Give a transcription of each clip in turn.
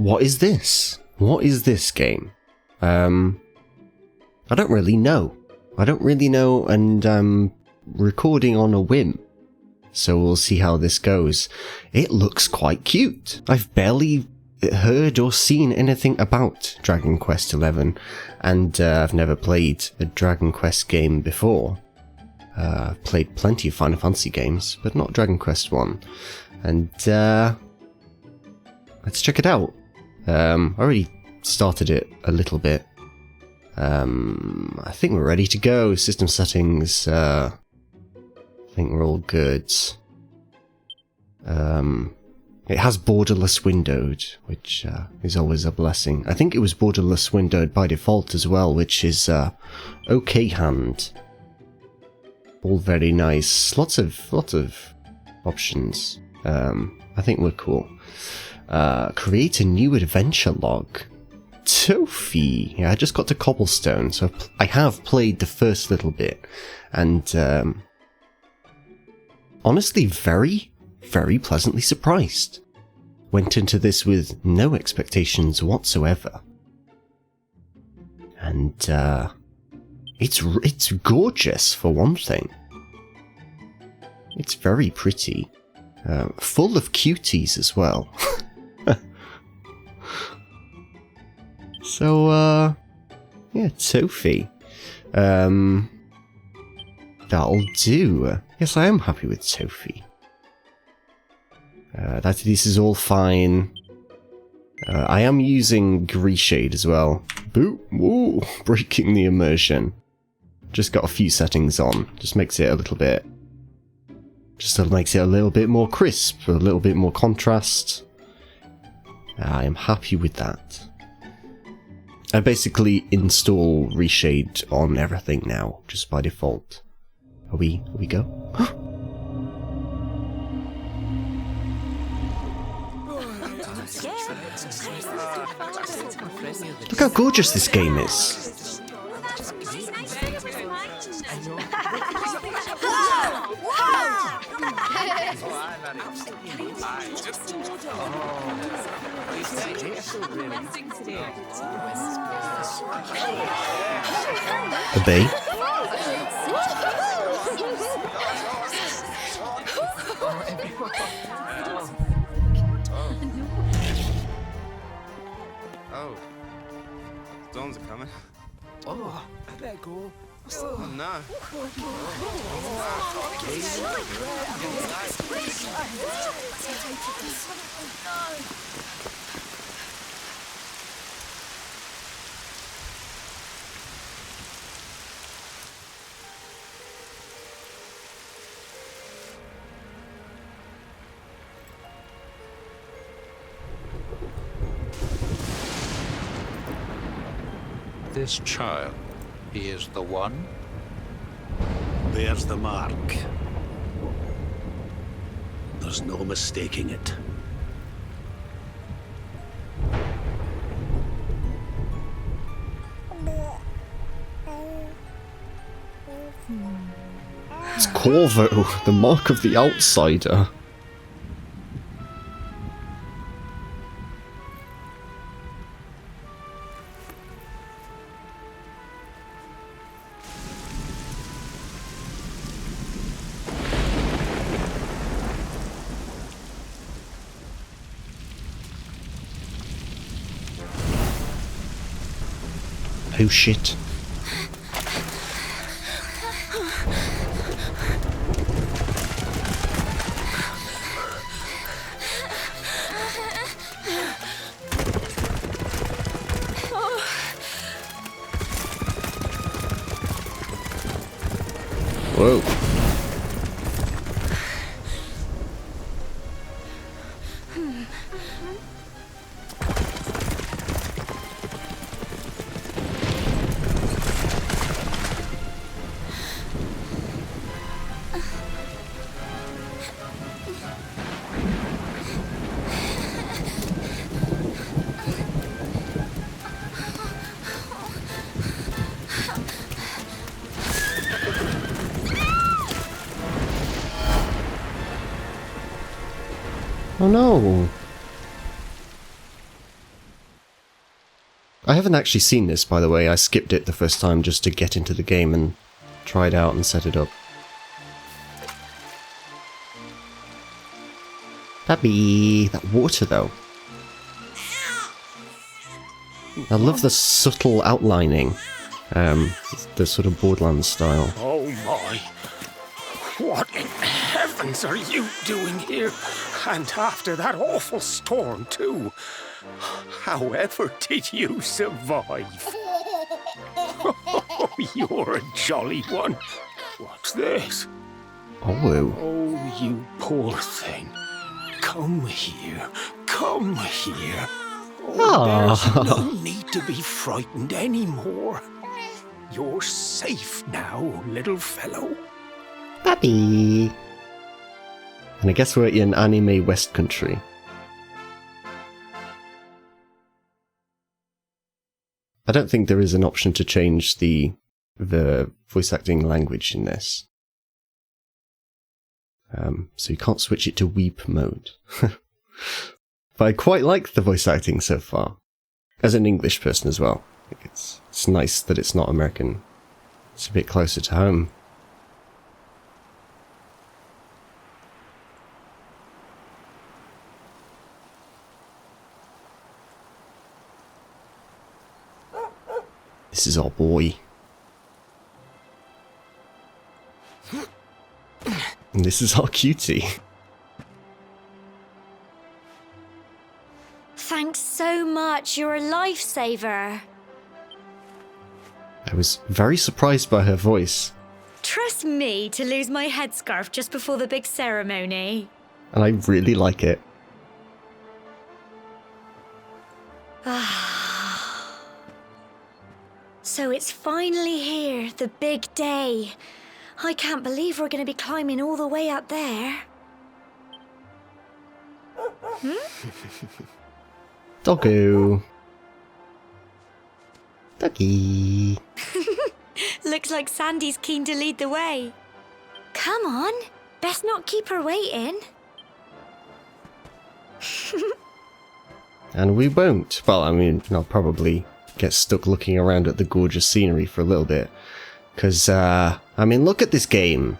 What is this? What is this game? I don't really know. And I'm recording on a whim. So we'll see how this goes. It looks quite cute. I've barely heard or seen anything about Dragon Quest XI, and I've never played a Dragon Quest game before. I've played plenty of Final Fantasy games, but not Dragon Quest 1. And let's check it out. I already started it a little bit. I think we're ready to go. System settings, I think we're all good. It has borderless windowed, which is always a blessing. I think it was borderless windowed by default as well, which is okay hand. All very nice. Lots of options. I think we're cool. Create a new adventure log. Tofi. Yeah, I just got to Cobblestone, so I have played the first little bit, and honestly, very, very pleasantly surprised. Went into this with no expectations whatsoever, and it's gorgeous for one thing. It's very pretty, full of cuties as well. So, yeah, Tofi. That'll do. Yes, I am happy with Tofi. This is all fine. I am using Greshade as well. Boo! Woo! Breaking the immersion. Just got a few settings on. Just makes it a little bit... Just makes it a little bit more crisp, a little bit more contrast. I am happy with that. I basically install Reshade on everything now, just by default. Are we go? Look how gorgeous this game is. Obey. Oh. Stones are coming. Oh, I better go. Oh, no. This child, he is the one? There's the mark. There's no mistaking it. It's Corvo, the mark of the outsider. Oh shit. Whoa. Oh no. I haven't actually seen this, by the way. I skipped it the first time just to get into the game and try it out and set it up. Puppy! That water, though. I love the subtle outlining. The sort of Borderlands style. Oh my. What in heavens are you doing here? And after that awful storm, too. However did you survive? Oh, you're a jolly one. What's this? Oh. Oh, you poor thing. Come here. Come here. Oh, there's no need to be frightened anymore. You're safe now, little fellow. Puppy! And I guess we're in anime West Country. I don't think there is an option to change the voice acting language in this. So you can't switch it to weep mode. But I quite like the voice acting so far. As an English person as well. I think it's nice that it's not American. It's a bit closer to home. This is our boy. And this is our cutie. Thanks so much, you're a lifesaver. I was very surprised by her voice. Trust me to lose my headscarf just before the big ceremony. And I really like it. So it's finally here, the big day. I can't believe we're going to be climbing all the way up there. Doggo. Doggy. Looks like Sandy's keen to lead the way. Come on, best not keep her waiting. And we won't. Well, I mean, I'll probably get stuck looking around at the gorgeous scenery for a little bit. Because, I mean, look at this game.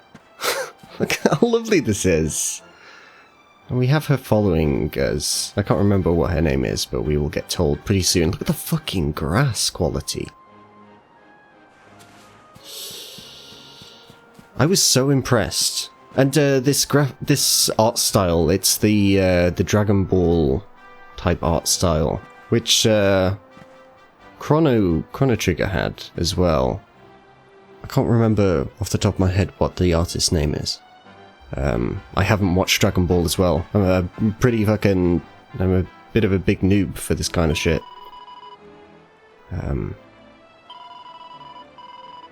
Look how lovely this is. And we have her following us. I can't remember what her name is, but we will get told pretty soon. Look at the fucking grass quality. I was so impressed. And this art style, it's the Dragon Ball type art style, which Chrono Trigger had as well. I can't remember off the top of my head what the artist's name is. I haven't watched Dragon Ball as well. I'm a bit of a big noob for this kind of shit.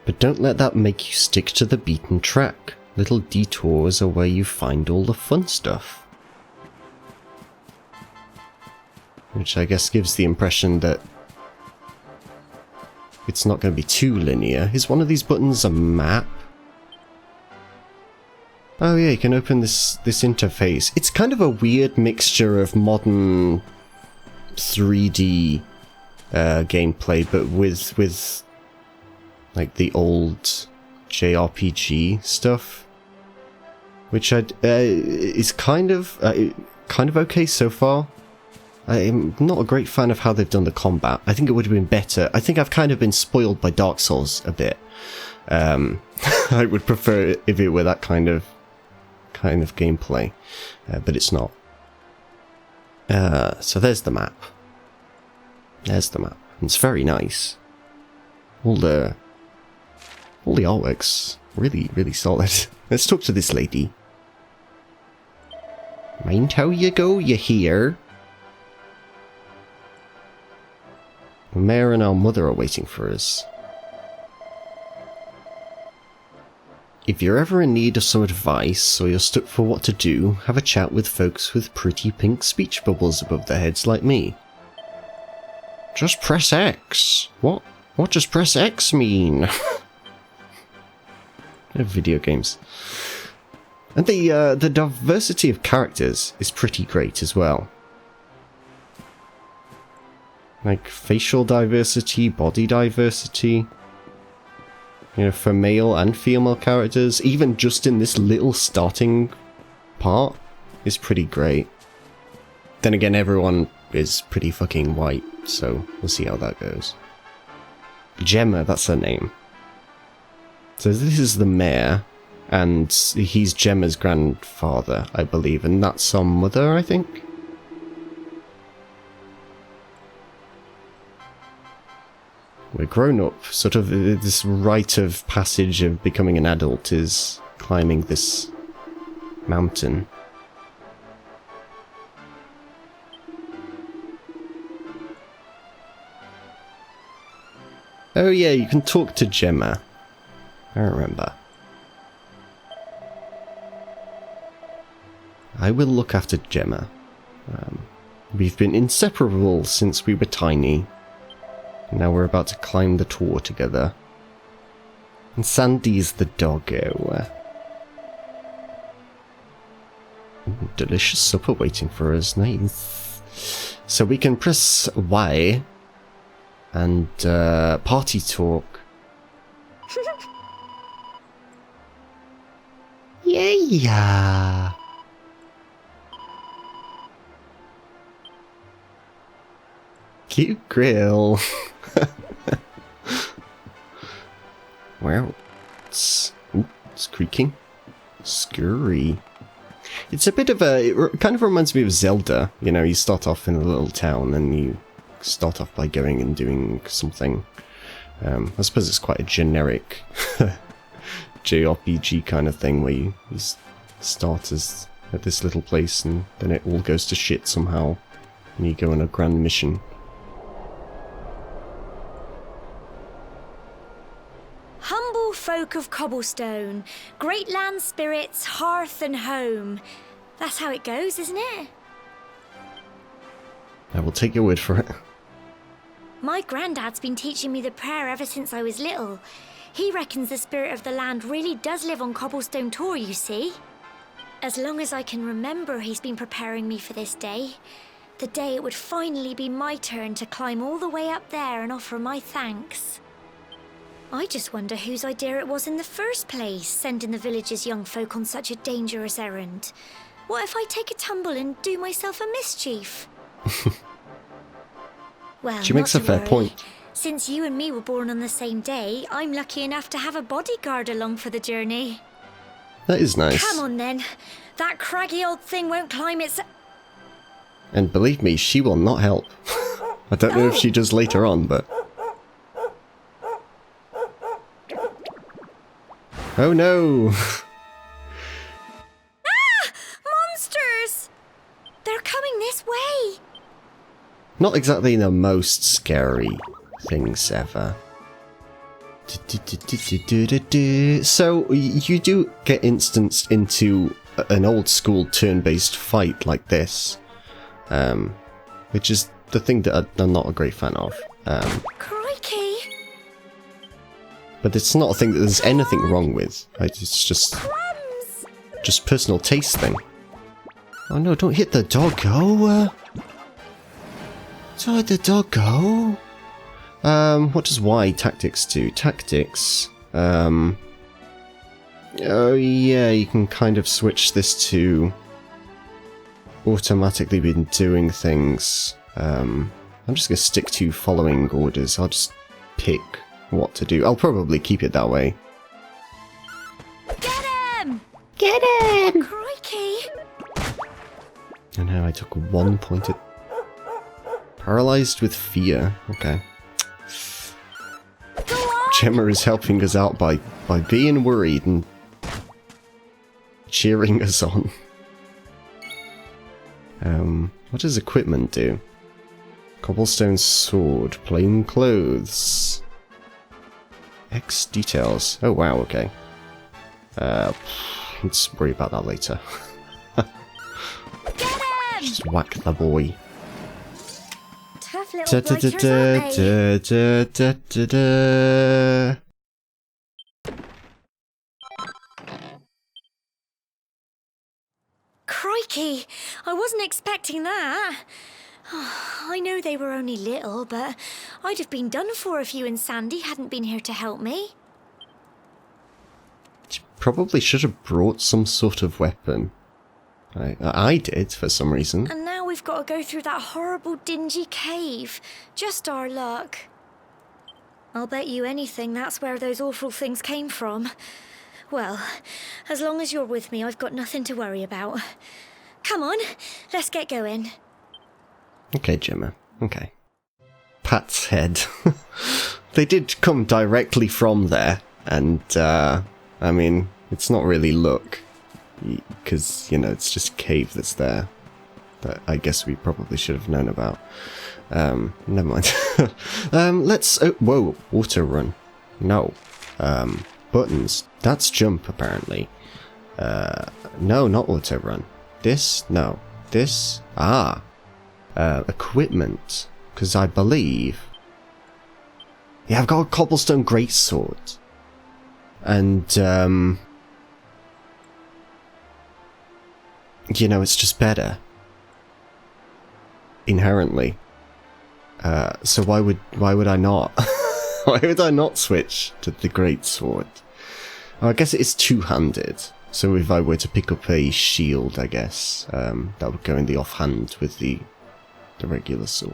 But don't let that make you stick to the beaten track. Little detours are where you find all the fun stuff. Which I guess gives the impression that it's not going to be too linear. Is one of these buttons a map? Oh yeah, you can open this interface. It's kind of a weird mixture of modern 3D gameplay, but with like the old JRPG stuff, which is kind of okay so far. I'm not a great fan of how they've done the combat. I think it would have been better. I think I've kind of been spoiled by Dark Souls a bit. I would prefer if it were that kind of gameplay, but it's not. So there's the map. There's the map. It's very nice. All the artwork's really, really solid. Let's talk to this lady. Mind how you go, you hear? The mayor and our mother are waiting for us. If you're ever in need of some advice, or you're stuck for what to do, have a chat with folks with pretty pink speech bubbles above their heads like me. Just press X. What does press X mean? Video games. And the diversity of characters is pretty great as well. like facial diversity, body diversity. You know, for male and female characters, even just in this little starting part, is pretty great. Then again, everyone is pretty fucking white, so we'll see how that goes. Gemma, that's her name. So this is the mayor, and he's Gemma's grandfather, I believe, and that's our mother, I think? We're grown up, sort of this rite of passage of becoming an adult is climbing this mountain. Oh yeah, you can talk to Gemma. I remember. I will look after Gemma. We've been inseparable since we were tiny. Now we're about to climb the tower together. And Sandy's the doggo. Delicious supper waiting for us, nice. So we can press Y and party talk. Yeah. Cute grill. Wow. It's creaking. Scurry. It's a bit of a... It kind of reminds me of Zelda. You know, you start off in a little town and you start off by going and doing something. I suppose it's quite a generic JRPG kind of thing where you start as at this little place and then it all goes to shit somehow and you go on a grand mission. Humble folk of cobblestone, great land spirits, hearth and home. That's how it goes, isn't it? I will take your word for it. My granddad's been teaching me the prayer ever since I was little. He reckons the spirit of the land really does live on Cobblestone Tor, you see. As long as I can remember, he's been preparing me for this day. The day it would finally be my turn to climb all the way up there and offer my thanks. I just wonder whose idea it was in the first place, sending the village's young folk on such a dangerous errand. What if I take a tumble and do myself a mischief? Well, She makes a fair point. Since you and me were born on the same day, I'm lucky enough to have a bodyguard along for the journey. That is nice. Come on then. That craggy old thing won't climb its... And believe me, she will not help. I don't know if she does later on, but... Oh no! Ah! Monsters! They're coming this way! Not exactly the most scary things ever. So, you do get instanced into an old school turn-based fight like this. Which is the thing that I'm not a great fan of. Crikey! But it's not a thing that there's anything wrong with. It's just personal taste thing. Oh no, don't hit the doggo! Don't let the dog go! What does Y tactics do? Tactics, oh yeah, you can kind of switch this to automatically been doing things. I'm just gonna stick to following orders. I'll just pick what to do. I'll probably keep it that way. Get him! Get him! Crikey! And now I took 1 point at... Paralyzed with fear. Okay. Go on! Gemma is helping us out by being worried and cheering us on. What does equipment do? Cobblestone sword, plain clothes. X details. Oh wow, okay. Let's worry about that later. Get him! Just whack the boy. Tough little blighters, aren't they? Crikey! I wasn't expecting that. I know they were only little, but I'd have been done for if you and Sandy hadn't been here to help me. She probably should have brought some sort of weapon. I did, for some reason. And now we've got to go through that horrible, dingy cave. Just our luck. I'll bet you anything that's where those awful things came from. Well, as long as you're with me, I've got nothing to worry about. Come on, let's get going. Okay, Gemma. Okay. Pat's head. They did come directly from there, and, I mean, it's not really luck. Because, you know, it's just a cave that's there. That I guess we probably should have known about. Never mind. Let's... Oh, whoa, auto run. No. Buttons. That's jump, apparently. No, not auto run. This? No. This? Ah. Equipment. Because I believe... Yeah, I've got a cobblestone greatsword. And, you know, it's just better. Inherently. So why would I not? Why would I not switch to the greatsword? Oh, I guess it is two-handed. So if I were to pick up a shield, I guess, that would go in the offhand with the regular sword.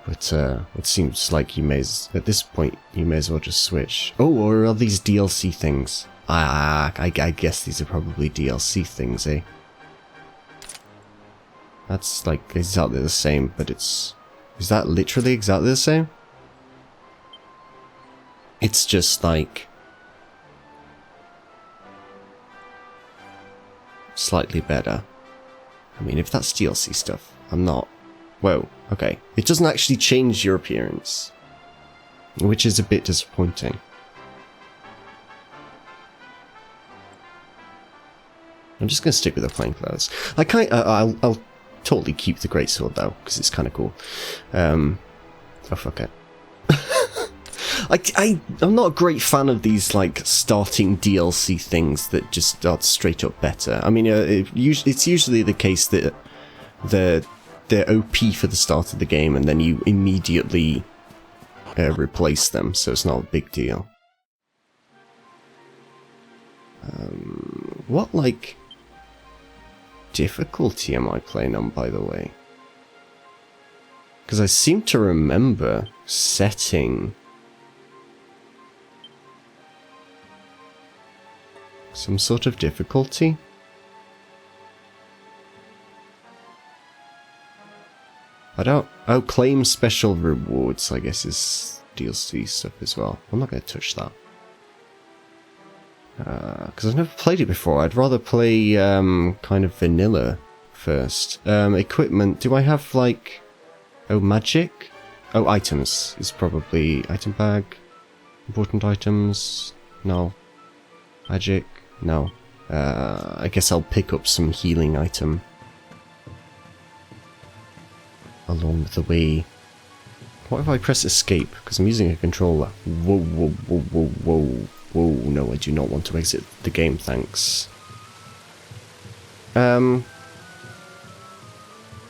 But it seems like at this point, you may as well just switch. Oh, or are these DLC things? I guess these are probably DLC things, eh? That's like exactly the same, but it's... Is that literally exactly the same? It's just like... slightly better. I mean, if that's DLC stuff, I'm not... Whoa, okay. It doesn't actually change your appearance, which is a bit disappointing. I'm just going to stick with the plain clothes. I'll totally keep the greatsword though, because it's kind of cool. Oh fuck it. I'm not a great fan of these like starting DLC things that just start straight up better. I mean, it's usually the case that they're OP for the start of the game, and then you immediately replace them, so it's not a big deal. What like difficulty am I playing on, by the way? Because I seem to remember setting some sort of difficulty. I don't... Oh, claim special rewards, I guess, is DLC stuff as well. I'm not going to touch that. Because I've never played it before. I'd rather play kind of vanilla first. Equipment. Do I have like... Oh, magic? Oh, items is probably... Item bag. Important items. No. Magic. No. I guess I'll pick up some healing item along the way. What if I press escape? Because I'm using a controller. Whoa, whoa, whoa, whoa, whoa. Whoa, no, I do not want to exit the game, thanks. Now,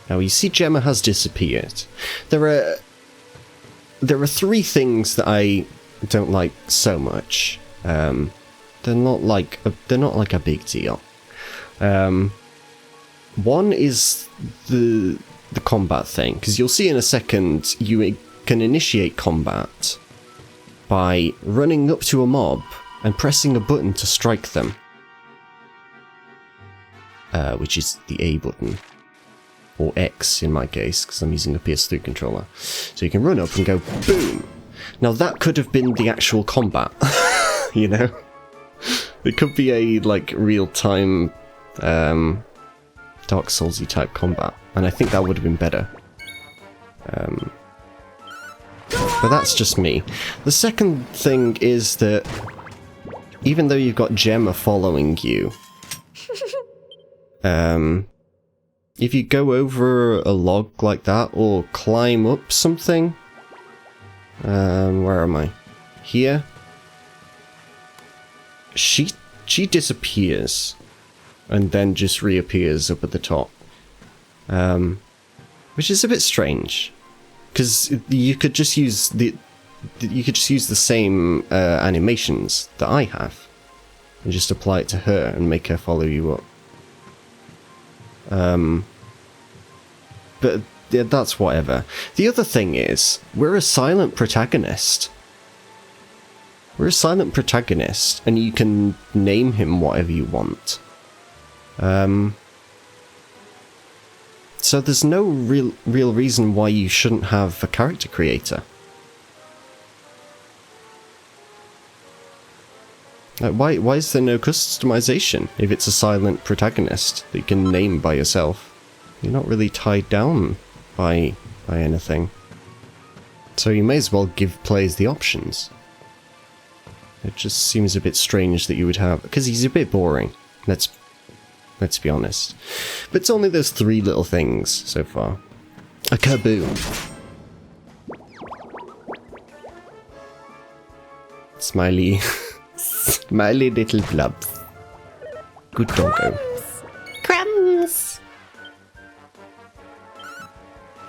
you see Gemma has disappeared. There are three things that I don't like so much. They're not like a big deal. One is the combat thing, because you'll see in a second you can initiate combat by running up to a mob and pressing a button to strike them. Which is the A button. Or X in my case, because I'm using a PS3 controller. So you can run up and go boom! Now that could have been the actual combat, you know? It could be a, like, real-time, Dark Souls-y type combat, and I think that would have been better. But that's just me. The second thing is that even though you've got Gemma following you, if you go over a log like that or climb up something, where am I? Here? She disappears and then just reappears up at the top. Which is a bit strange, because you could just use the same animations that I have, and just apply it to her and make her follow you up. But yeah, that's whatever. The other thing is, we're a silent protagonist. We're a silent protagonist, and you can name him whatever you want. So there's no real reason why you shouldn't have a character creator. Like, why is there no customization if it's a silent protagonist that you can name by yourself? You're not really tied down by anything. So you may as well give players the options. It just seems a bit strange that you would have... because he's a bit boring. Let's be honest. But it's only those 3 little things so far. A kaboom. Smiley. Smiley little blobs. Good doggo. Crumbs!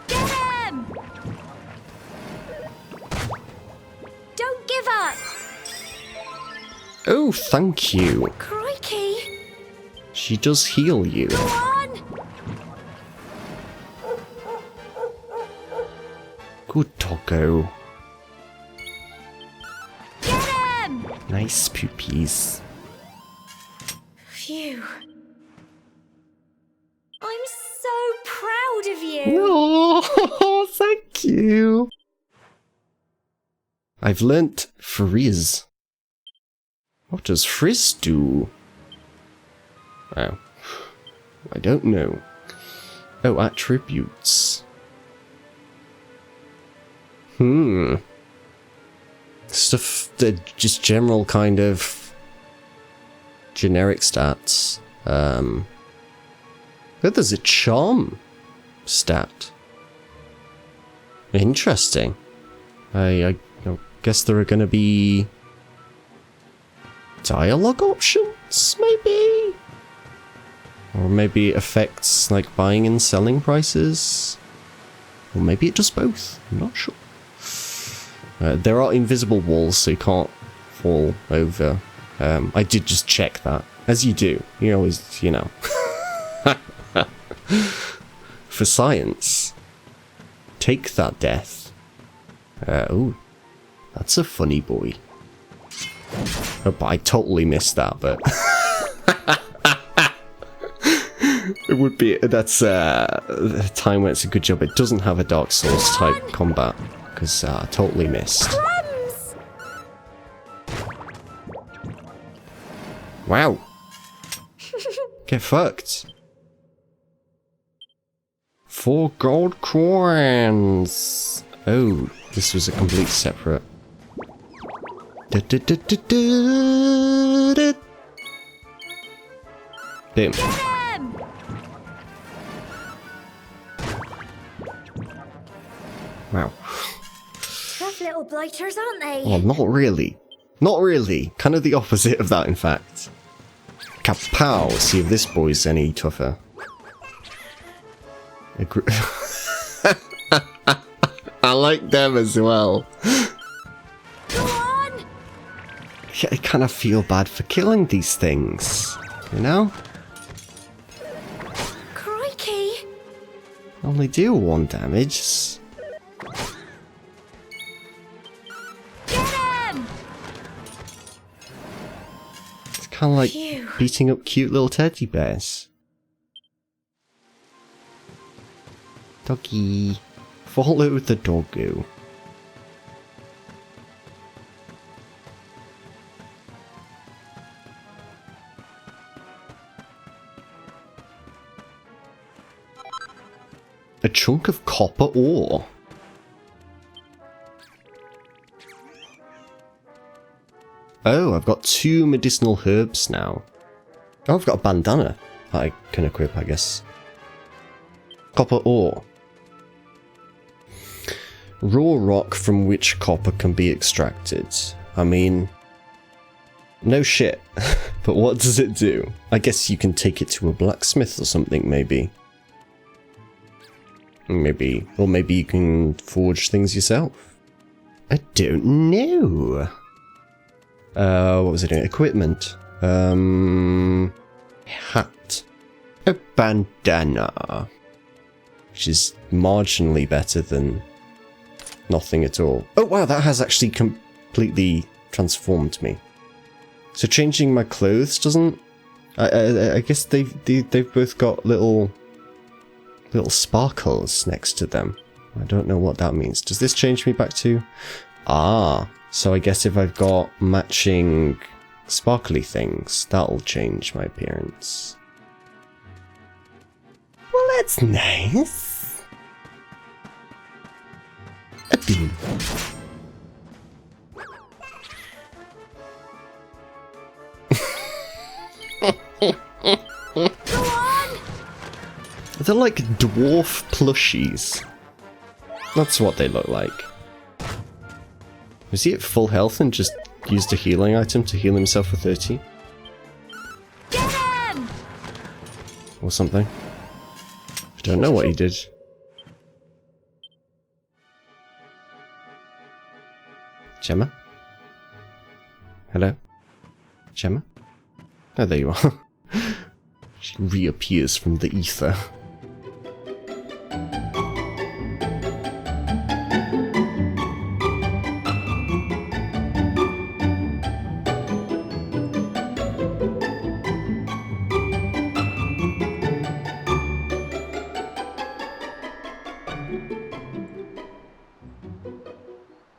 Get him! Don't give up! Oh, thank you. Crikey! She does heal you. Go on! Good doggo. Get him! Nice poopies. Phew. I'm so proud of you! Oh, thank you. I've learnt Frizz. What does Frizz do? Wow. I don't know. Oh, attributes. Stuff that just general kind of generic stats. Oh, there's a charm stat. Interesting. I guess there are gonna be dialogue options, maybe? Or maybe it affects, like, buying and selling prices? Or maybe it does both, I'm not sure. There are invisible walls, so you can't fall over. I did just check that, as you do. You always, you know. For science. Take that death. Oh, that's a funny boy. Oh, but I totally missed that, but... It would be... That's a time when it's a good job it doesn't have a Dark Souls type combat, because I totally missed. Crumbs! Wow. Get fucked. 4 gold coins. Oh, this was a complete separate. Boom. Wow. Tough little blighters, aren't they? Oh, not really. Not really. Kind of the opposite of that, in fact. Kapow! See if this boy's any tougher. I like them as well. Go on! Yeah, I kind of feel bad for killing these things, you know? Crikey! Only do 1 damage. Get him! It's kind of like Phew. beating up cute little teddy bears. Doggy. Follow the doggo. A chunk of copper ore. Oh, I've got 2 medicinal herbs now. Oh, I've got a bandana that I can equip, I guess. Copper ore. Raw rock from which copper can be extracted. I mean, no shit. But what does it do? I guess you can take it to a blacksmith or something, maybe. Maybe, or maybe you can forge things yourself. I don't know. What was it doing? Equipment. Hat. A bandana. Which is marginally better than nothing at all. Oh wow, that has actually completely transformed me. So changing my clothes doesn't... I guess they've both got little sparkles next to them. I don't know what that means. Does this change me back to... Ah, so I guess if I've got matching sparkly things, that'll change my appearance. Well, that's nice. A bean. They're like dwarf plushies. That's what they look like. Was he at full health and just used a healing item to heal himself for 30? Get him! Or something. I don't know what he did. Gemma? Hello? Gemma? Oh, there you are. She reappears from the ether.